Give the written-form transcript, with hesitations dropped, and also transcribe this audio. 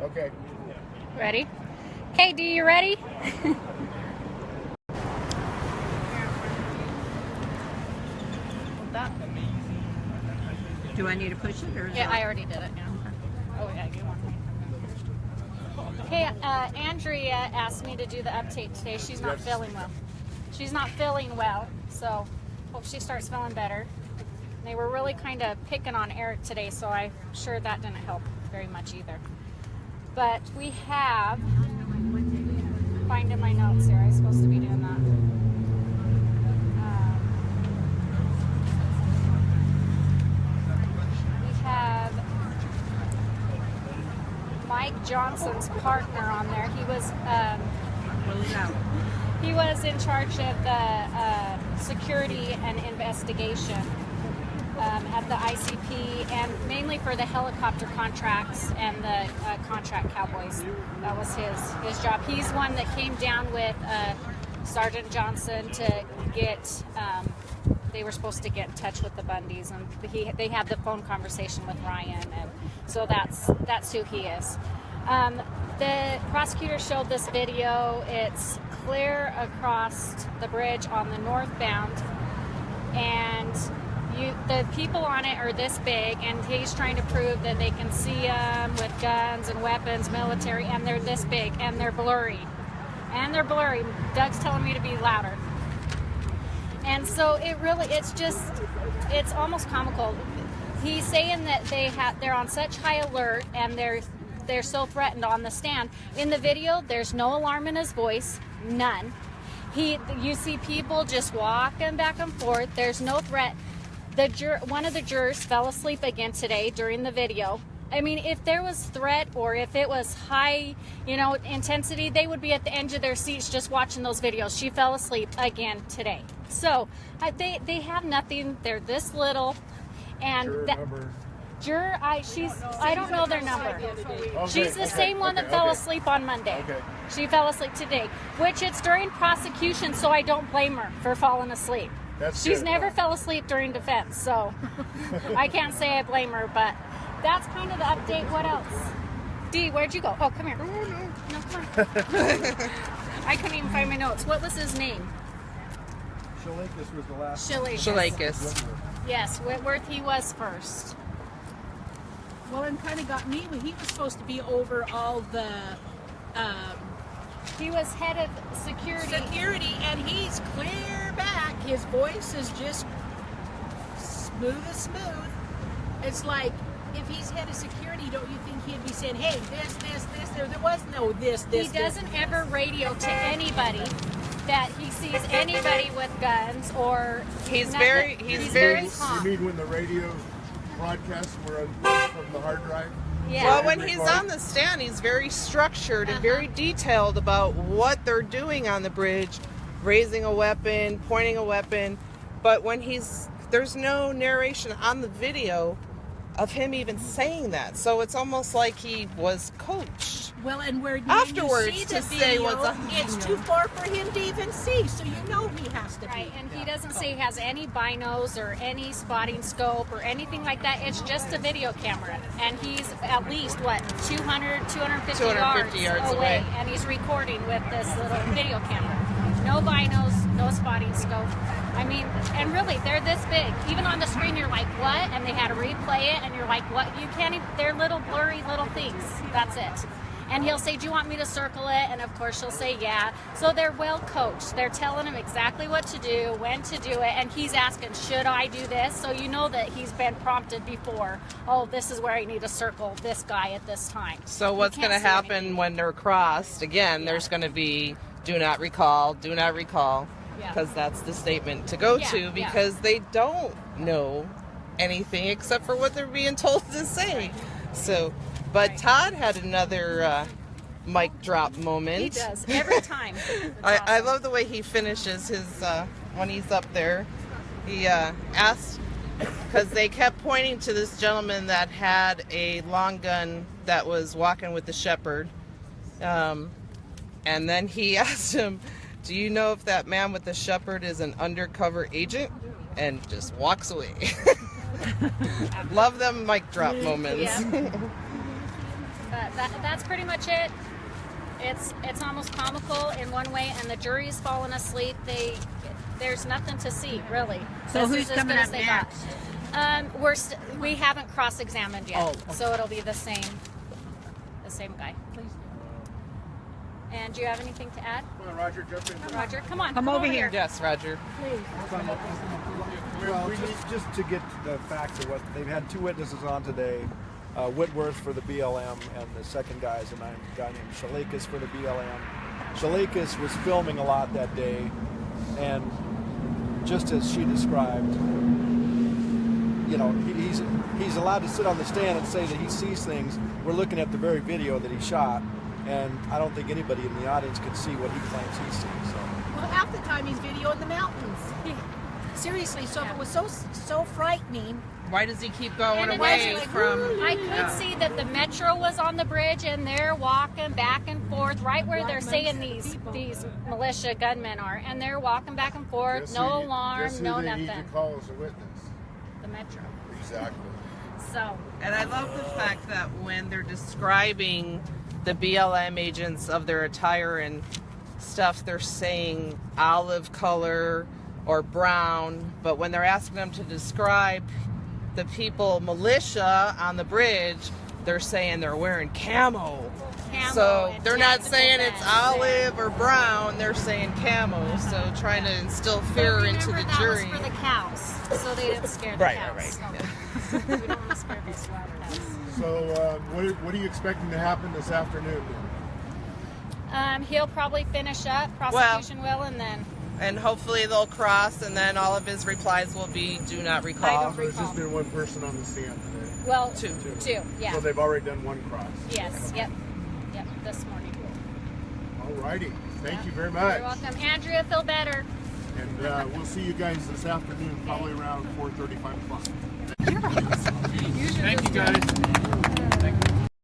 Okay. Ready? Okay, D, you ready? Do I need to push it or? Yeah, I already did it. Yeah. Oh yeah, you want me? Okay, Andrea asked me to do the update today. She's not feeling well. She's not feeling well, so hope she starts feeling better. They were really kind of picking on Eric today, so I'm sure that didn't help very much either. But we have, finding my notes here, I was supposed to be doing that. We have Mike Johnson's partner on there. He was in charge of the security and investigation at the ICP, and mainly for the helicopter contracts and the contract cowboys. That was his job. He's one that came down with Sergeant Johnson to get. They were supposed to get in touch with the Bundys, and they had the phone conversation with Ryan, and so that's who he is. The prosecutor showed this video. It's clear across the bridge on the northbound, and the people on it are this big, and he's trying to prove that they can see them with guns and weapons, military, and they're this big, and they're blurry. Doug's telling me to be louder. And so it's almost comical. He's saying that they're on such high alert, and they're so threatened on the stand. In the video, there's no alarm in his voice, none. You see people just walking back and forth. There's no threat. One of the jurors fell asleep again today during the video. I mean, if there was threat or if it was high, intensity, they would be at the edge of their seats just watching those videos. She fell asleep again today. So they have nothing. They're this little, and I don't know their number. Okay, She's the same one that fell asleep on Monday. Okay. She fell asleep today, which it's during prosecution, so I don't blame her for falling asleep. She's never fell asleep during defense, so I can't say I blame her, but that's kind of the update. What else? D, where'd you go? Oh, come here. No, come on. I couldn't even find my notes. What was his name? Shalakus was the last. Shalakus. Yes, Whitworth, he was first. Well, and kind of got me when he was supposed to be over all the He was head of security. And he's clear back. His voice is just smooth as smooth. It's like, if he's head of security, don't you think he'd be saying, hey, this, there was no this. He doesn't ever radio to anybody that he sees anybody with guns or... He's very calm. You mean when the radio broadcasts were unplugged from the hard drive? Yeah. Well, when he's on the stand, he's very structured and very detailed about what they're doing on the bridge, raising a weapon, pointing a weapon. But when there's no narration on the video of him even saying that. So it's almost like he was coached. Well, and where afterwards you see to the say video, what's it's too far for him to even see, so you know he has to Right, be. and he doesn't say he has any binos or any spotting scope or anything like that. It's just a video camera. And he's at least, 250 yards away. And he's recording with this little video camera. No binos, no spotting scope. I mean, and really, they're this big. Even on the screen, you're like, what? And they had to replay it, and you're like, what? You can't even, they're little blurry little things. That's it. And he'll say, do you want me to circle it? And of course she'll say, yeah. So they're well coached. They're telling him exactly what to do, when to do it. And he's asking, should I do this? So you know that he's been prompted before. Oh, this is where I need to circle this guy at this time. So what's going to happen when they're crossed? Again, there's going to be do not recall. Because that's the statement to go to, because they don't know anything except for what they're being told to say. So, but Todd had another mic drop moment. He does every time. I love the way he finishes his when he's up there. He asked, because they kept pointing to this gentleman that had a long gun that was walking with the shepherd, and then he asked him, do you know if that man with the shepherd is an undercover agent? And just walks away. Love them mic drop moments. Yeah. But that's pretty much it. It's almost comical in one way, and the jury's fallen asleep. There's nothing to see really. So This who's is as coming good as up they next? got. We haven't cross-examined yet, Oh, okay. so it'll be the same guy. And do you have anything to add, Come on, Roger, jump in. Roger? Come on, Come over here. Yes, Roger. Well, just to get the facts of what they've had 2 witnesses on today, Whitworth for the BLM, and the second guy is a guy named Shalakas for the BLM. Shalakas was filming a lot that day, and just as she described, you know, he's allowed to sit on the stand and say that he sees things. We're looking at the very video that he shot, and I don't think anybody in the audience can see what he claims he's seen. So. Well, half the time he's video in the mountains. Seriously, so if it was so frightening, Why does he keep going And away imagine, from? I could see that the metro was on the bridge, and they're walking back and forth right where they're saying these militia gunmen are, and they're walking back and forth. Guess No who- alarm, guess who no they need nothing. to call as a witness. The metro. Exactly. So. And I love the fact that when they're describing the BLM agents of their attire and stuff, they're saying olive color or brown, but when they're asking them to describe the people, militia on the bridge, they're saying they're wearing camo. So and they're not tactical saying it's vests. olive or brown, they're saying camo. So trying to instill fear But into the remember, jury. that was for the cows, so they didn't scare the Right, cows. right. So we don't want to scare these wild cows. So, what are you expecting to happen this afternoon? He'll probably finish up, prosecution will, and then And hopefully they'll cross, and then all of his replies will be "do not I recall." don't So there's just recall. been one person on the stand today. Well, Two. two, yeah. So they've already done one cross. Yes, yep, this morning. Alrighty. Thank you very much. You're welcome. Andrea, feel better. And we'll see you guys this afternoon, probably around 4:35 o'clock. Thank you, guys.